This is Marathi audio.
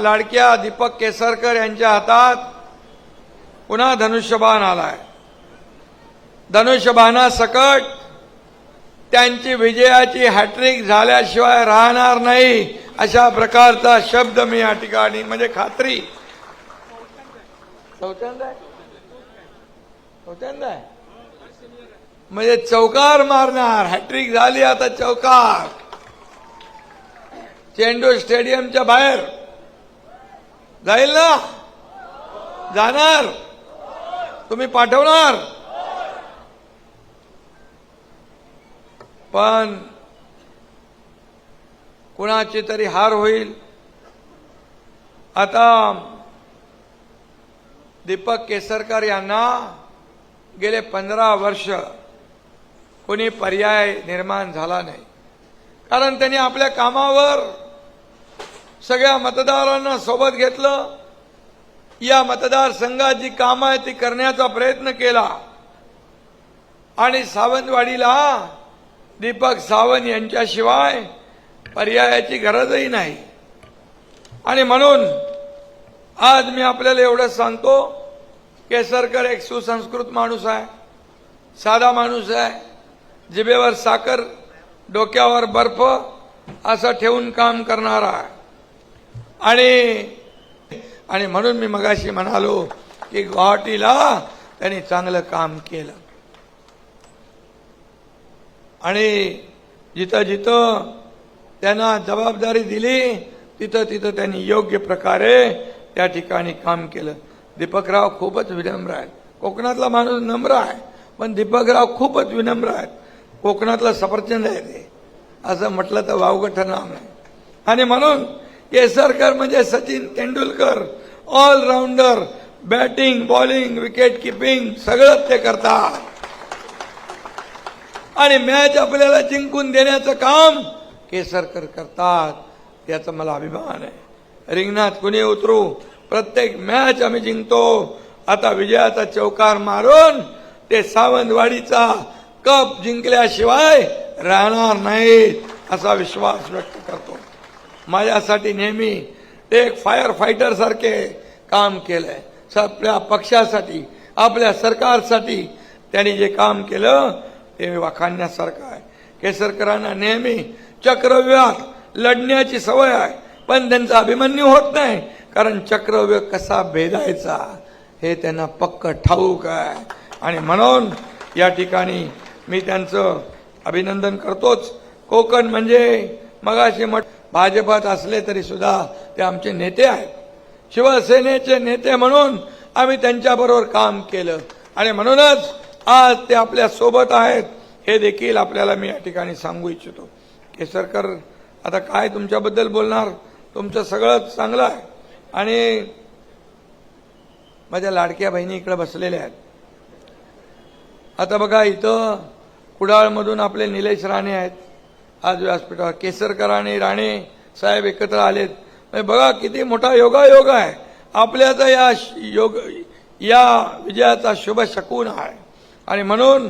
लाडक्या दीपक केसरकर यांच्या हातात पुन्हा धनुष्यबाण आलाय। धनुष्यबाणासकट त्यांची विजयाची हॅट्रिक झाल्याशिवाय राहणार नाही अशा प्रकारचा शब्द मी या ठिकाणी म्हणजे खात्री म्हणजे चौकार मारणार। हॅट्रिक झाली आता चौकार। चेंडू स्टेडियमच्या बाहेर जाईल ना? जाणार? तुम्ही पाठवणार? पण कुणाची तरी हार होईल। आता दीपक केसरकर यांना गेले 15 वर्ष कोणी पर्याय निर्माण झाला नाही, कारण त्यांनी आपल्या कामावर सगळ्या मतदारांना सोबत घेतलं। या मतदारसंघात जी कामं आहेत ती करण्याचा प्रयत्न केला आणि सावंतवाडीला दीपक सावंत यांच्याशिवाय पर्यायाची गरजही नाही। आणि म्हणून आज मी आपल्याला एवढं सांगतो, केसरकर एक सुसंस्कृत माणूस आहे, साधा माणूस आहे, जिभेवर साखर डोक्यावर बर्फ असं ठेवून काम करणारा आहे। आणि म्हणून मी मगाशी म्हणालो की गुवाहाटीला त्यांनी चांगलं काम केलं आणि जिथं जिथं त्यांना जबाबदारी दिली तिथं तिथं त्यांनी योग्य प्रकारे त्या ठिकाणी काम केलं। दीपकराव खूपच विनम्र आहेत। कोकणातला माणूस नम्र आहे, पण दीपकराव खूपच विनम्र आहेत। कोकणातला सफरचंद आहे ते, असं म्हटलं तर वावगं ठरणार नाही। आणि म्हणून केसरकर म्हणजे Sachin Tendulkar, all rounder, batting, bowling, wicket keeping सगळं ते करतात आणि मॅच आपल्याला जिंकून देण्याचं काम केसरकर करतात। याचा मला अभिमान आहे। रिंगणात कुणी उतरू, प्रत्येक मॅच आम्ही जिंकतो। आता विजयाचा चौकार मारून ते सावंतवाडीचा कप जिंकल्याशिवाय राहणार नाहीत असा विश्वास व्यक्त करतो। माझ्यासाठी नेहमी ते एक फायर फायटर सारखे काम केलंय। आपल्या पक्षासाठी, आपल्या सरकारसाठी त्यांनी जे काम केलं ते वाखाणण्यासारखं आहे। केसरकरांना नेहमी चक्रव्यूहात लढण्याची सवय आहे, पण त्यांचा अभिमन्यू होत नाही, कारण चक्रव्यूह कसा भेदायचा हे त्यांना पक्क ठाऊक आहे। आणि म्हणून या ठिकाणी मी त्यांचं अभिनंदन करतोच। कोकण म्हणजे मगाशी भाजपात असले तरी सुद्धा ते आमचे नेते आहेत, शिवसेनेचे नेते म्हणून आम्ही त्यांच्याबरोबर काम केलं आणि म्हणूनच आज ते आपल्या सोबत आहेत हे देखील आपल्याला मी या ठिकाणी सांगू इच्छितो। केसरकर आता काय तुमच्याबद्दल बोलणार, तुमचं सगळं चांगलं आहे। आणि माझ्या लाडक्या बहिणी इकडे बसलेल्या आहेत। आता बघा इथं कुडाळमधून आपले निलेश राणे आहेत आज व्यासपीठावर। केसरकर आणि राणे साहेब एकत्र आलेत, बघा किती मोठा योगायोग आहे आपल्याचा। या विजयाचा शुभ शकून आहे आणि म्हणून